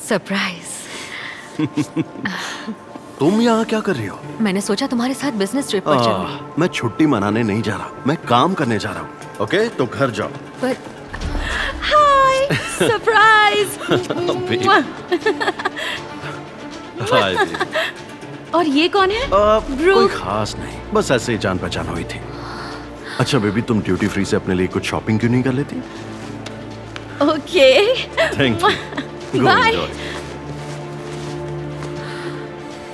Surprise. तुम यहाँ क्या कर रही हो? मैंने सोचा तुम्हारे साथ बिजनेस ट्रिप पर चलूं। मैं छुट्टी मनाने नहीं जा रहा, मैं काम करने जा रहा हूँ। ओके, तो घर जाओ। पर हाय सरप्राइज। हाय। और ये कौन है? कोई खास नहीं, बस ऐसे ही जान पहचान हुई थी। अच्छा बेबी, तुम ड्यूटी फ्री से अपने लिए कुछ शॉपिंग क्यों नहीं कर लेती? Okay thank you. बाय।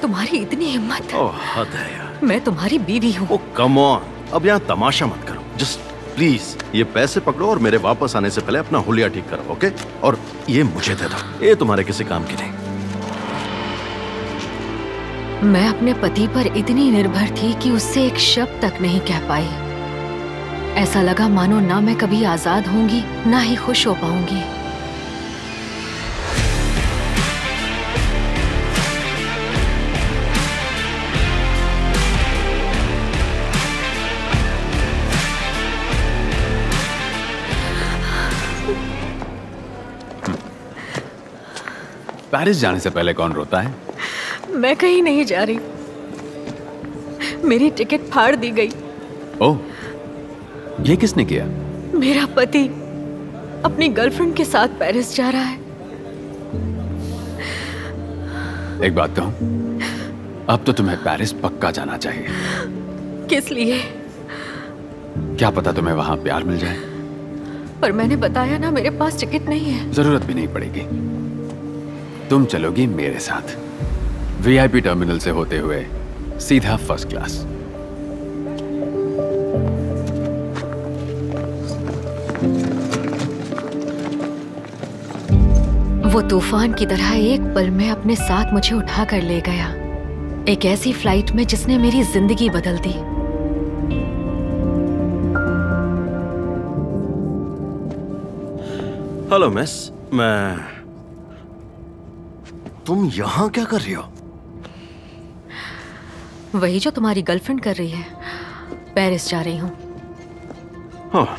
तुम्हारी इतनी हिम्मत। ओह हद है यार। मैं तुम्हारी बीवी हूँ। ओह कम ऑन, अब यहाँ तमाशा मत करो। जस्ट प्लीज ये पैसे पकड़ो और मेरे वापस आने से पहले अपना हुलिया ठीक करो, ओके? और ये मुझे दे दो, ये तुम्हारे किसी काम की नहीं। मैं अपने पति पर इतनी निर्भर थी कि उससे एक शब्द तक नहीं कह पाई। ऐसा लगा मानो ना मैं कभी आजाद होंगी ना ही खुश हो पाऊंगी। पेरिस जाने से पहले कौन रोता है? मैं कहीं नहीं जा रही। मेरी टिकट फाड़ दी गई। ओह, ये किसने किया? मेरा पति अपनी गर्लफ्रेंड के साथ पेरिस जा रहा है। एक बात कहूं, अब तो तुम्हें पेरिस पक्का जाना चाहिए। किस लिए? क्या पता तुम्हें वहां प्यार मिल जाए। पर मैंने बताया ना, मेरे पास टिकट नहीं है। जरूरत भी नहीं पड़ेगी, तुम चलोगी मेरे साथ। वीआईपी टर्मिनल से होते हुए सीधा फर्स्ट क्लास। वो तूफान की तरह एक पल में अपने साथ मुझे उठा कर ले गया, एक ऐसी फ्लाइट में जिसने मेरी जिंदगी बदल दी। हेलो मिस, तुम यहाँ क्या कर रही हो? वही जो तुम्हारी गर्लफ्रेंड कर रही है, पेरिस जा रही हूँ। हाँ,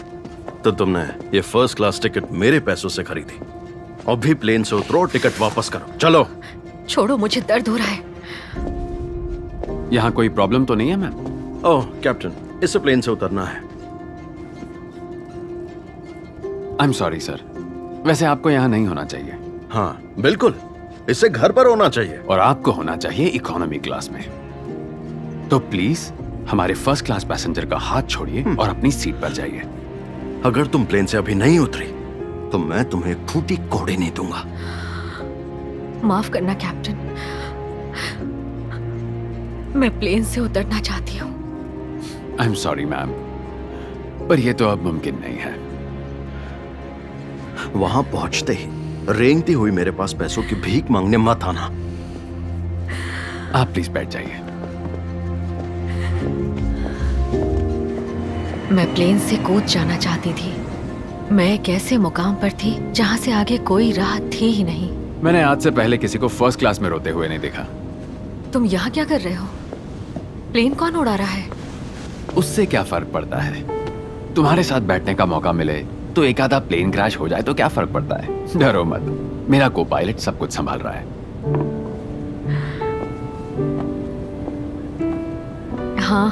तो तुमने ये फर्स्ट क्लास टिकट मेरे पैसों से खरीदी। अभी प्लेन से उतरो, टिकट वापस करो, चलो। छोड़ो, मुझे दर्द हो रहा है। यहाँ कोई प्रॉब्लम तो नहीं है मैम? ओह कैप्टन, इसे प्लेन से उतरना है। आई एम सॉरी सर, वैसे आपको यहाँ नहीं होना चाहिए। हाँ बिल्कुल, इसे घर पर होना चाहिए। और आपको होना चाहिए इकोनॉमी क्लास में। तो प्लीज हमारे फर्स्ट क्लास पैसेंजर का हाथ छोड़िए और अपनी सीट पर जाइए। अगर तुम प्लेन से अभी नहीं उतरी तो मैं तुम्हें फूटी कोड़े नहीं दूंगा। माफ करना कैप्टन, मैं प्लेन से उतरना चाहती हूँ। आई एम सॉरी मैम, पर यह तो अब मुमकिन नहीं है। वहां पहुंचते ही रेंगती हुई मेरे पास पैसों की भीख मांगने मत आना। आप प्लीज बैठ जाइए। मैं प्लेन से कूद जाना चाहती थी। मैं एक ऐसे मुकाम पर थी जहां से आगे कोई राह थी ही नहीं। मैंने आज से पहले किसी को फर्स्ट क्लास में रोते हुए नहीं देखा। तुम यहाँ क्या कर रहे हो? प्लेन कौन उड़ा रहा है? उससे क्या फर्क पड़ता है? तुम्हारे साथ बैठने का मौका मिले तो एक आधा प्लेन क्रैश हो जाए तो क्या फर्क पड़ता है? डरो मत, मेरा को पायलट सब कुछ संभाल रहा है। हाँ,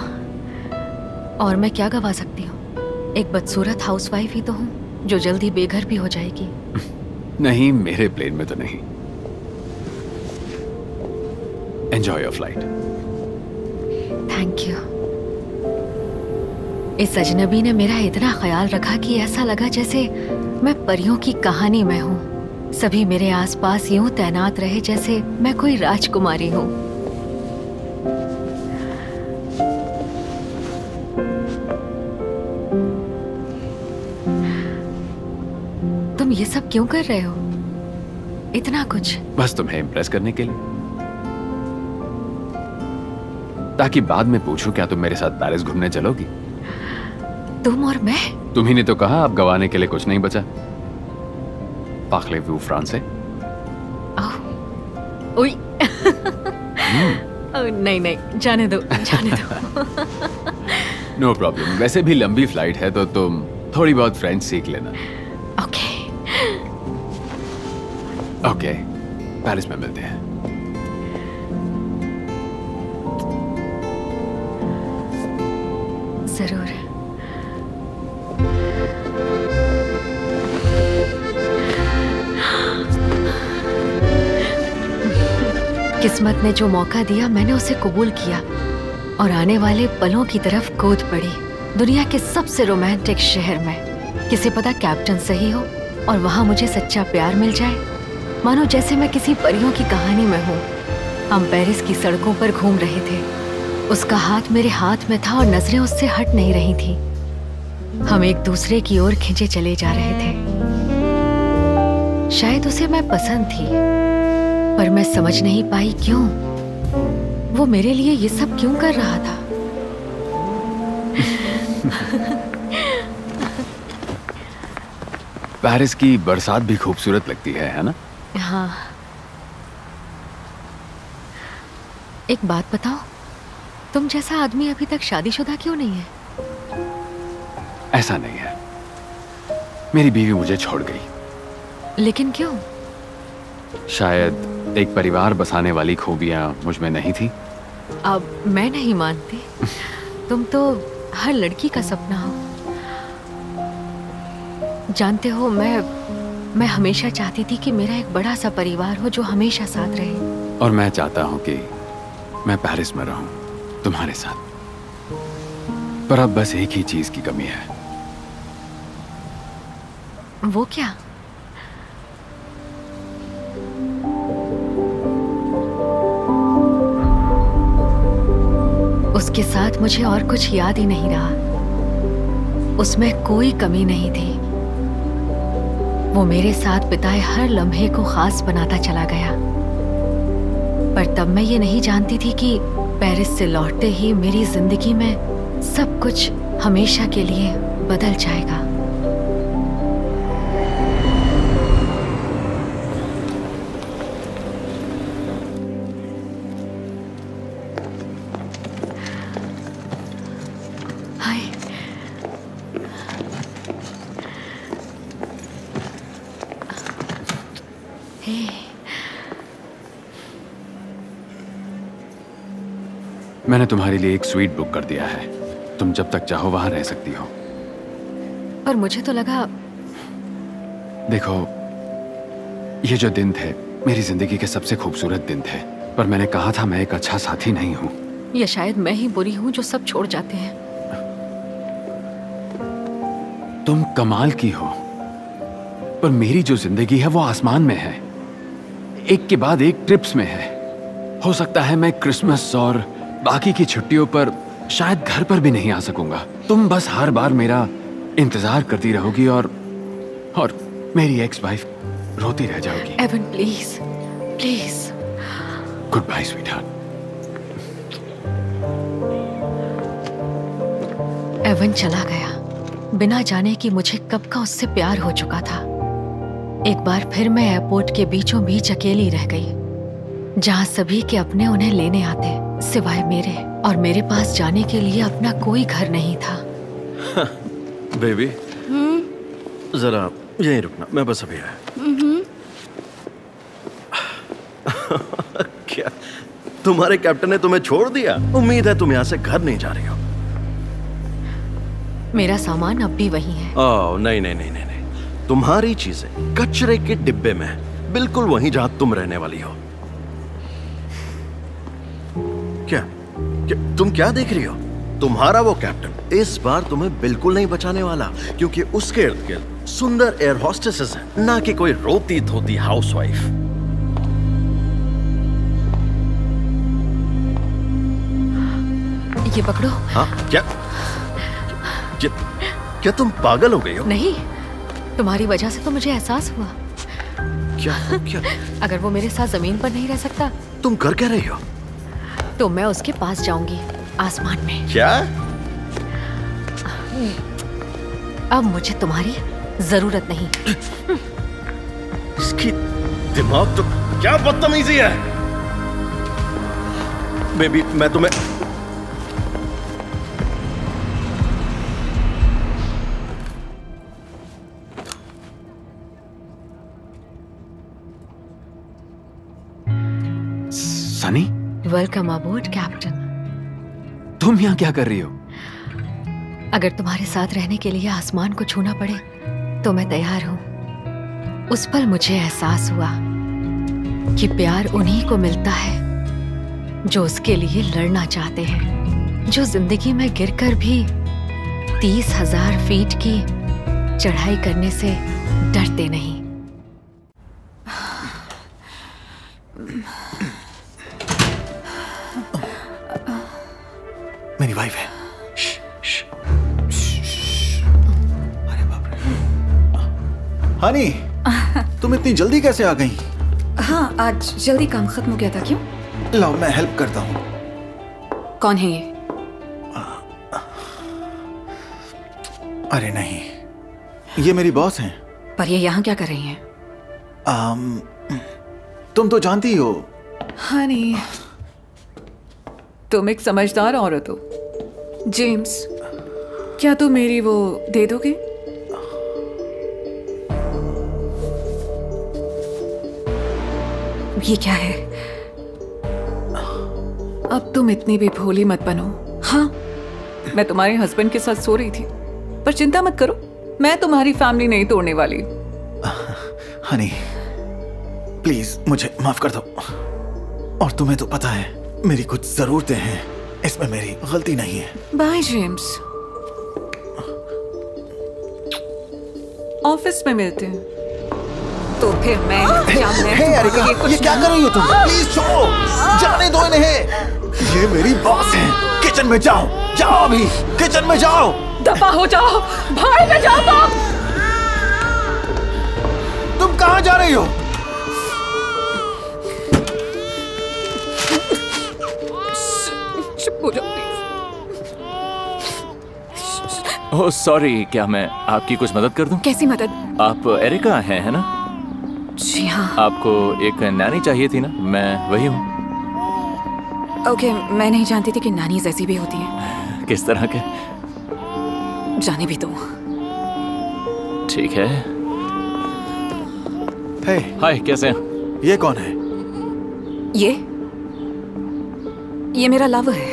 और मैं क्या गवा सकती हूँ? एक बदसूरत हाउसवाइफ ही तो हूँ जो जल्दी बेघर भी हो जाएगी। नहीं, मेरे प्लेन में तो नहीं। Enjoy your flight. Thank you. इस अजनबी ने मेरा इतना ख्याल रखा कि ऐसा लगा जैसे मैं परियों की कहानी में हूँ। सभी मेरे आसपास यूं तैनात रहे जैसे मैं कोई राजकुमारी हूँ। तुम ये सब क्यों कर रहे हो? इतना कुछ? बस तुम्हें इम्प्रेस करने के लिए, ताकि बाद में पूछूं क्या तुम मेरे साथ पेरिस घूमने चलोगी? तुम और मैं? तुम्ही ने तो कहा अब गवाने के लिए कुछ नहीं बचा। पार्लेवू फ्रांसे? ओए। नहीं नहीं, जाने दो, जाने दो। नो प्रॉब्लम, वैसे भी लंबी फ्लाइट है तो तुम थोड़ी बहुत फ्रेंच सीख लेना। ओके। ओके, पेरिस में मिलते हैं। जरूर। किस्मत ने जो मौका दिया मैंने उसे कबूल किया और आने वाले पलों की तरफ कूद पड़ी। दुनिया के सबसे रोमांटिक शहर में, किसे पता कैप्टन सही हो और वहां मुझे सच्चा प्यार मिल जाए, मानो जैसे मैं किसी परियों की कहानी में हूँ। हम पेरिस की सड़कों पर घूम रहे थे, उसका हाथ मेरे हाथ में था और नजरें उससे हट नहीं रही थी। हम एक दूसरे की ओर खींचे चले जा रहे थे। शायद उसे मैं पसंद थी, पर मैं समझ नहीं पाई क्यों। वो मेरे लिए ये सब क्यों कर रहा था। पेरिस की बरसात भी खूबसूरत लगती है ना? हाँ। एक बात बताओ, तुम जैसा आदमी अभी तक शादीशुदा क्यों नहीं है? ऐसा नहीं है, मेरी बीवी मुझे छोड़ गई। लेकिन क्यों? शायद एक परिवार बसाने वाली खूबियां मुझ में नहीं थी। अब मैं नहीं मानती। तुम तो हर लड़की का सपना हो। जानते हो, मैं हमेशा चाहती थी कि मेरा एक बड़ा सा परिवार हो जो हमेशा साथ रहे। और मैं चाहता हूं कि मैं पेरिस में रहूं तुम्हारे साथ। पर अब बस एक ही चीज की कमी है। वो क्या? उसके साथ मुझे और कुछ याद ही नहीं रहा। उसमें कोई कमी नहीं थी। वो मेरे साथ बिताए हर लम्हे को खास बनाता चला गया। पर तब मैं ये नहीं जानती थी कि पेरिस से लौटते ही मेरी जिंदगी में सब कुछ हमेशा के लिए बदल जाएगा। मैंने तुम्हारे लिए एक स्वीट बुक कर दिया है। तुम जब तक चाहो वहां रह सकती हो। पर मुझे तो लगा। देखो, ये जो दिन थे मेरी जिंदगी के सबसे खूबसूरत दिन थे, पर मैंने कहा था मैं एक अच्छा साथी नहीं हूं। या शायद मैं ही बुरी हूं जो सब छोड़ जाते हैं। तुम कमाल की हो, पर मेरी जो जिंदगी है वो आसमान में है, एक के बाद एक ट्रिप्स में है। हो सकता है मैं क्रिसमस और बाकी की छुट्टियों पर शायद घर पर भी नहीं आ सकूंगा। तुम बस हर बार मेरा इंतजार करती रहोगी और मेरी एक्स वाइफ रोती रह जाओगी। Evan please please. Good bye sweetheart. Evan चला गया बिना जाने कि मुझे कब का उससे प्यार हो चुका था। एक बार फिर मैं एयरपोर्ट के बीचों बीच अकेली रह गई, जहां सभी के अपने उन्हें लेने आते सिवाय मेरे, और मेरे पास जाने के लिए अपना कोई घर नहीं था। बेबी, जरा यहीं रुकना, मैं बस अभी आया। क्या तुम्हारे कैप्टन ने तुम्हें छोड़ दिया? उम्मीद है तुम यहाँ से घर नहीं जा रही हो। मेरा सामान अब भी वही है। ओह नहीं नहीं नहीं नहीं नहीं, तुम्हारी चीजें कचरे के डिब्बे में है, बिल्कुल वहीं जहां तुम रहने वाली हो। क्या तुम क्या देख रही हो? तुम्हारा वो कैप्टन इस बार तुम्हें बिल्कुल नहीं बचाने वाला, क्योंकि उसके इर्द गिर्द सुंदर एयर होस्टेसेस हैं, ना कि कोई रोती धोती हाउसवाइफ। ये पकड़ो। हाँ क्या? क्या तुम पागल हो गई हो? नहीं, तुम्हारी वजह से तो मुझे एहसास हुआ। क्या? अगर वो मेरे साथ जमीन पर नहीं रह सकता, तुम कर क्या रही हो? तो मैं उसके पास जाऊंगी आसमान में। क्या? अब मुझे तुम्हारी जरूरत नहीं। इसकी दिमाग तो क्या बदतमीजी है। बेबी, मैं तुम्हें सनी? Welcome abode captain. तुम यहाँ क्या कर रही हो? अगर तुम्हारे साथ रहने के लिए आसमान को छूना पड़े तो मैं तैयार हूँ। उस पल मुझे एहसास हुआ कि प्यार उन्हीं को मिलता है जो उसके लिए लड़ना चाहते हैं, जो जिंदगी में गिरकर भी 30,000 फीट की चढ़ाई करने से डरते नहीं। मेरी वाइफ है। अरे बाप रे। हनी, तुम इतनी जल्दी कैसे आ गई? हाँ, आज जल्दी काम खत्म हो गया था। क्यों? लाओ मैं हेल्प करता हूँ। कौन है ये? अरे नहीं, ये मेरी बॉस हैं। पर ये यहाँ क्या कर रही हैं? तुम तो जानती हो। हनी, तुम एक समझदार औरत हो। जेम्स, क्या तुम मेरी वो दे दोगे? ये क्या है? अब तुम इतनी भी भोली मत बनो। हाँ, मैं तुम्हारे हस्बैंड के साथ सो रही थी, पर चिंता मत करो, मैं तुम्हारी फैमिली नहीं तोड़ने वाली। हनी, प्लीज मुझे माफ कर दो। और तुम्हें तो पता है मेरी कुछ जरूरतें हैं, इसमें मेरी गलती नहीं है। बाय जेम्स, ऑफिस में मिलते हैं। तो फिर मैं हे एरिका, ये क्या कर रही हो तुम? प्लीज छोड़ो, जाने दो इन्हें। ये मेरी बॉस है। किचन में जाओ, जाओ अभी, किचन में जाओ। दफा हो जाओ, भाई में जाओ। तुम कहाँ जा रही हो? चुप हो जाओ प्लीज। ओह सॉरी, क्या मैं आपकी कुछ मदद कर दूं? कैसी मदद? आप एरिका हैं, है ना? जी हाँ। आपको एक नानी चाहिए थी ना? मैं वही हूँ। ओके, मैं नहीं जानती थी कि नानीज ऐसी भी होती हैं। किस तरह के? जाने भी दो। ठीक है। हे, हाय, कैसे हैं? ये कौन है? ये मेरा लवर है।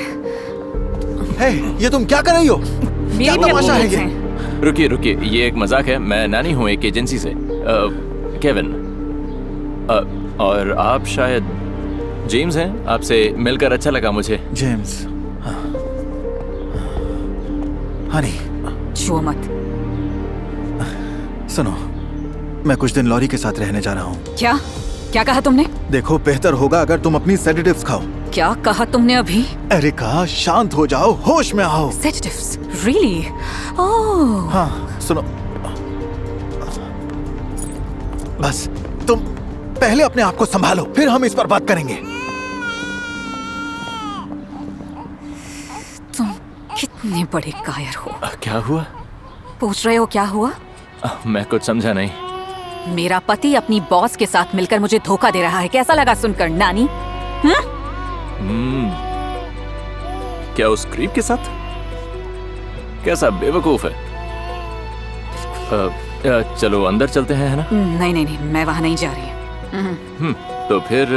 हे, ये तुम क्या कर रही हो? क्या तमाशा है ये? रुकिए रुकिए, ये एक मजाक है। मैं नानी हूँ एक एजेंसी से, केविन। और आप शायद जेम्स हैं? आपसे मिलकर अच्छा लगा मुझे। जेम्स, हाँ। हनी, छुओ मत। सुनो, मैं कुछ दिन लॉरी के साथ रहने जा रहा हूँ। क्या? क्या कहा तुमने? देखो, बेहतर होगा अगर तुम अपनी सेडेटिव्स खाओ। क्या कहा तुमने अभी? एरिका, शांत हो जाओ, होश में आओ। सेडेटिव्स? रियली? ओह। हाँ, सुनो, बस तुम पहले अपने आप को संभालो, फिर हम इस पर बात करेंगे। तुम कितने बड़े कायर हो। क्या हुआ? पूछ रहे हो क्या हुआ? मैं कुछ समझा नहीं। मेरा पति अपनी बॉस के साथ मिलकर मुझे धोखा दे रहा है। कैसा लगा सुनकर, नानी? क्या उस क्रीप के साथ? कैसा बेवकूफ है। चलो अंदर चलते हैं, है ना? नहीं नहीं नहीं, मैं वहां नहीं जा रही। तो फिर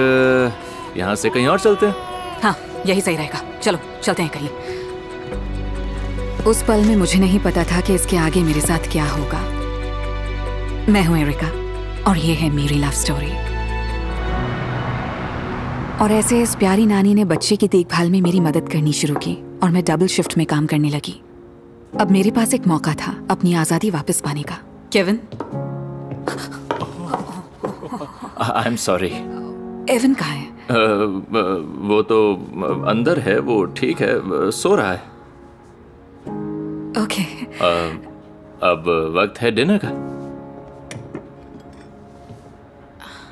यहाँ से कहीं और चलते हैं। हाँ, यही सही रहेगा। चलो चलते हैं कहीं। उस पल में मुझे नहीं पता था कि इसके आगे मेरे साथ क्या होगा। मैं हूं एरिका और ये है मेरी लव स्टोरी। और ऐसे इस प्यारी नानी ने बच्चे की देखभाल में मेरी मदद करनी शुरू की और मैं डबल शिफ्ट में काम करने लगी। अब मेरे पास एक मौका था अपनी आजादी वापस पाने का। Kevin? I am sorry. Evan कहाँ है? वो तो अंदर है, वो ठीक है, सो रहा है। ओके। अब वक्त है डिनर का।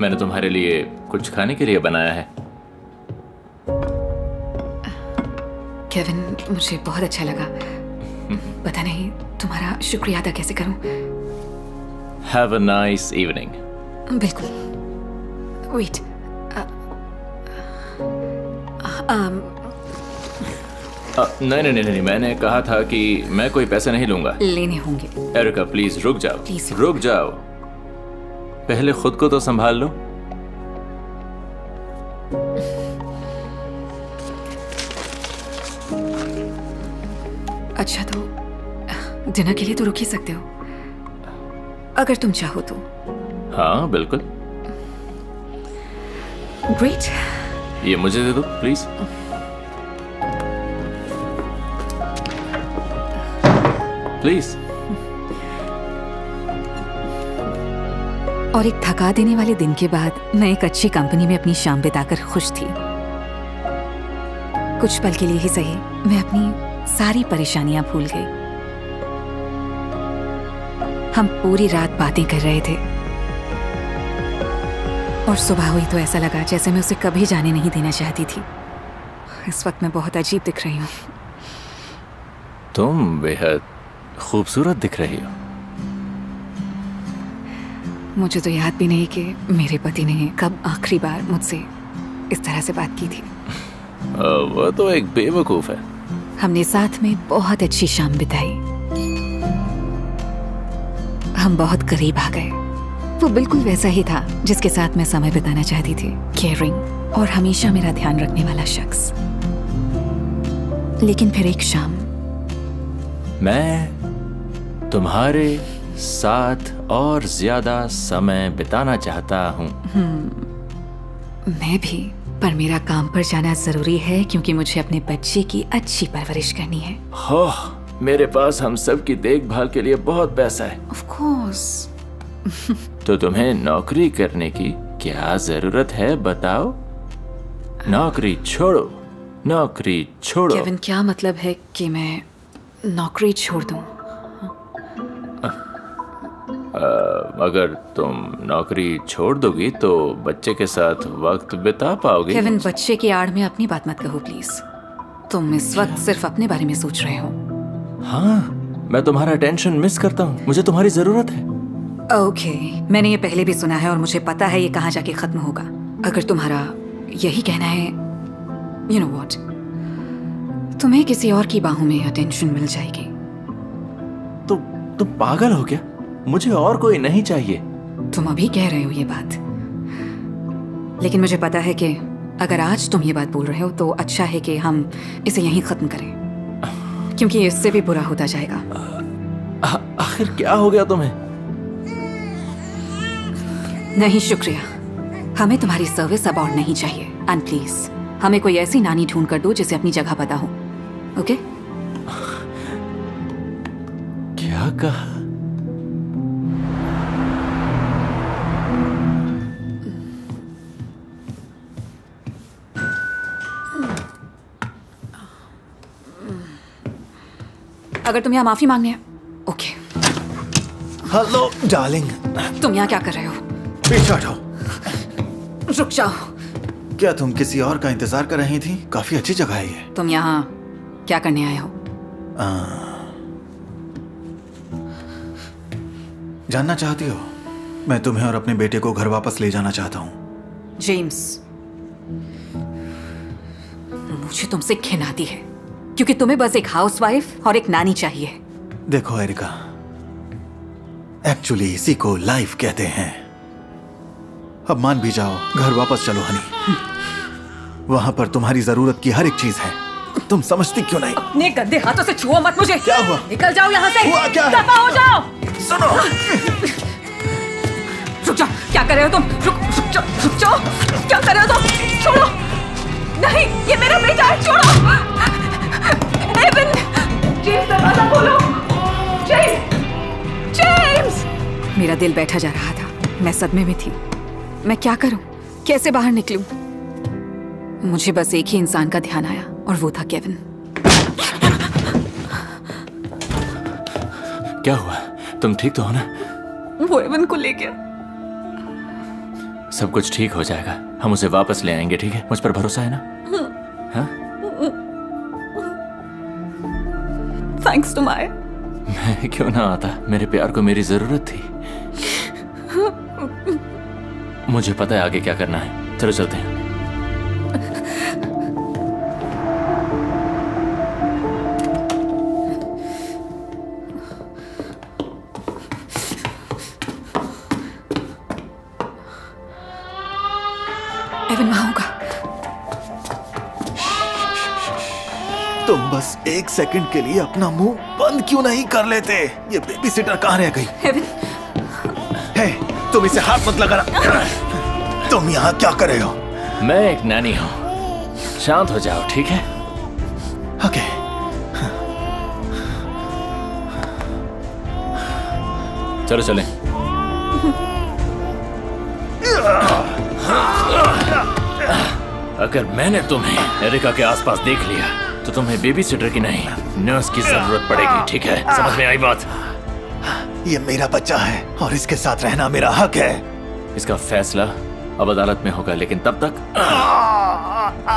मैंने तुम्हारे लिए कुछ खाने के लिए बनाया है। केविन, मुझे बहुत अच्छा लगा। पता नहीं तुम्हारा शुक्रिया अदा कैसे करूं। Have a nice evening. बिल्कुल। वेट, नहीं नहीं नहीं, मैंने कहा था कि मैं कोई पैसे नहीं लूंगा। लेने होंगे। एरिका प्लीज रुक जाओ। प्लीज रुक जाओ, पहले खुद को तो संभाल लो। अच्छा तो डिनर के लिए तो रुक ही सकते हो, अगर तुम चाहो तो। हाँ बिल्कुल। ग्रेट। ये मुझे दे दो प्लीज। प्लीज। और एक थका देने वाले दिन के बाद मैं एक अच्छी कंपनी में अपनी शाम बिताकर खुश थी। कुछ पल के लिए ही सही, मैं अपनी सारी परेशानियां भूल गई। हम पूरी रात बातें कर रहे थे और सुबह हुई तो ऐसा लगा जैसे मैं उसे कभी जाने नहीं देना चाहती थी। इस वक्त मैं बहुत अजीब दिख रही हूँ। तुम बेहद खूबसूरत दिख रही हो। मुझे तो याद भी नहीं कि मेरे पति ने कब आखिरी बार मुझसे इस तरह से बात की थी। वो तो एक बेवकूफ है। हमने साथ में बहुत अच्छी शाम बिताई। हम बहुत करीब आ गए। वो बिल्कुल वैसा ही था जिसके साथ मैं समय बिताना चाहती थी, केयरिंग और हमेशा मेरा ध्यान रखने वाला शख्स। लेकिन फिर एक शाम मैं तुम्हारे साथ और ज्यादा समय बिताना चाहता हूँ। मैं भी, पर मेरा काम पर जाना जरूरी है क्योंकि मुझे अपने बच्चे की अच्छी परवरिश करनी है। हो, मेरे पास हम सब की देखभाल के लिए बहुत पैसा है। Of course. तो तुम्हें नौकरी करने की क्या जरूरत है बताओ? नौकरी छोड़ो, नौकरी छोड़ो। केविन, क्या मतलब है कि मैं नौकरी छोड़ दूं? अगर तुम नौकरी छोड़ दोगी तो बच्चे के साथ वक्त बिता पाओगी। केविन, बच्चे की आड़ में अपनी बात मत कहो प्लीज। तुम इस वक्त सिर्फ अपने बारे में सोच रहे हो। हाँ, मैं तुम्हारा टेंशन मिस करता हूँ। मुझे तुम्हारी जरूरत है। ओके, मैंने ये पहले भी सुना है और मुझे पता है ये कहाँ जाके खत्म होगा। अगर तुम्हारा यही कहना है, यू नो व्हाट, तुम्हें किसी और की बाहों में अटेंशन मिल जाएगी। तो तुम पागल हो क्या? मुझे और कोई नहीं चाहिए। तुम अभी कह रहे हो ये बात, लेकिन मुझे पता है कि अगर आज तुम ये बात बोल रहे हो तो अच्छा है कि हम इसे यहीं खत्म करें, क्योंकि इससे भी बुरा होता जाएगा। आखिर क्या हो गया तुम्हें? नहीं शुक्रिया, हमें तुम्हारी सर्विस अब और नहीं चाहिए। एंड प्लीज हमें कोई ऐसी नानी ढूंढ कर दो जिसे अपनी जगह पता हो। ओके? क्या कहा? अगर तुम यहाँ माफी मांगने हैं, ओके। Hello darling. तुम यहाँ क्या कर रहे हो? पीछे हटो। रुक जाओ। क्या तुम किसी और का इंतजार कर रही थी? काफी अच्छी जगह है ये। तुम यहाँ क्या करने आए हो? जानना चाहती हो? मैं तुम्हें और अपने बेटे को घर वापस ले जाना चाहता हूँ। जेम्स, मुझे तुमसे घिन आती है क्योंकि तुम्हें बस एक हाउसवाइफ और एक नानी चाहिए। देखो एरिका, एक्चुअली इसी को लाइफ कहते हैं। अब मान भी जाओ, घर वापस चलो हनी। वहां पर तुम्हारी जरूरत की हर एक चीज है। तुम समझती क्यों नहीं? अपने गंदे हाथों से छुओ मत मुझे। क्या हुआ? निकल जाओ यहाँ से। हुआ क्या? दफा हो जाओ। सुनो। रुक जाओ, क्या कर रहे हो तुम? रुक जाओ। क्या कर रहे हो तुम? छोड़ो। नहीं, ये मेरा बेटा है, छोड़ो। एवन, जेम्स, दरवाजा खोलो। जेम्स। मेरा दिल बैठा जा रहा था। मैं सदमे में थी। मैं क्या करूं? कैसे बाहर निकलूं? मुझे बस एक ही इंसान का ध्यान आया और वो था केविन। क्या हुआ? तुम ठीक तो हो ना? वो एवन को ले गया। सब कुछ ठीक हो जाएगा। हम उसे वापस ले आएंगे, ठीक है? मुझ पर भरोसा है ना? हाँ? Thanks to my. मैं क्यों ना आता? मेरे प्यार को मेरी जरूरत थी। मुझे पता है आगे क्या करना है। चलो चलते हैं। एवन वहां होगा। तुम बस 1 सेकंड के लिए अपना मुंह बंद क्यों नहीं कर लेते? ये बेबी सिटर कहाँ रह गई? हे, तुम इसे हाथ मत लगाना। तुम यहाँ क्या कर रहे हो? मैं एक नैनी हूँ, शांत हो जाओ, ठीक है? ओके। चलो चलें। अगर मैंने तुम्हें एरिका के आसपास देख लिया तो तुम्हें बेबी सिटर की नहीं, नर्स की जरूरत पड़ेगी, ठीक है? समझ में आई बात? ये मेरा बच्चा है और इसके साथ रहना मेरा हक है। इसका फैसला अब अदालत में होगा, लेकिन तब तक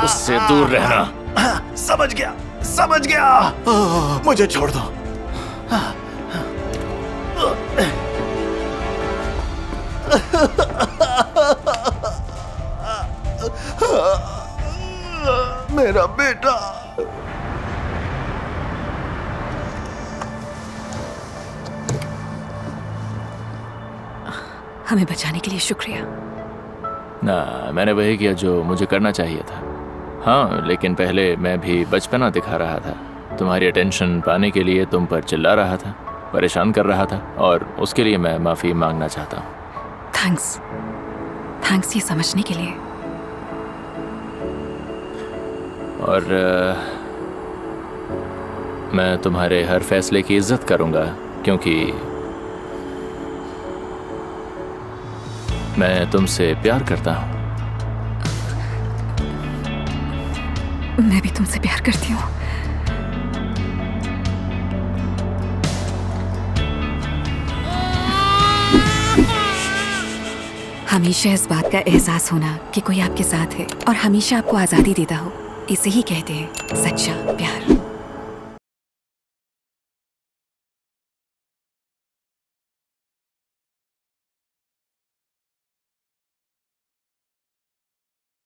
उससे दूर रहना। समझ गया, समझ गया। मुझे छोड़ दो। मेरा बेटा। हमें बचाने के लिए शुक्रिया। ना, मैंने वही किया जो मुझे करना चाहिए था। हाँ, लेकिन पहले मैं भी बचपना दिखा रहा था। तुम्हारी अटेंशन पाने के लिए तुम पर चिल्ला रहा था, परेशान कर रहा था, और उसके लिए मैं माफ़ी मांगना चाहता हूँ। थैंक्स ये समझने के लिए। और मैं तुम्हारे हर फैसले की इज्जत करूँगा, क्योंकि मैं तुमसे प्यार करता हूँ। मैं भी तुमसे प्यार करती हूँ। हमेशा इस बात का एहसास होना कि कोई आपके साथ है और हमेशा आपको आज़ादी देता हो, इसे ही कहते हैं सच्चा प्यार।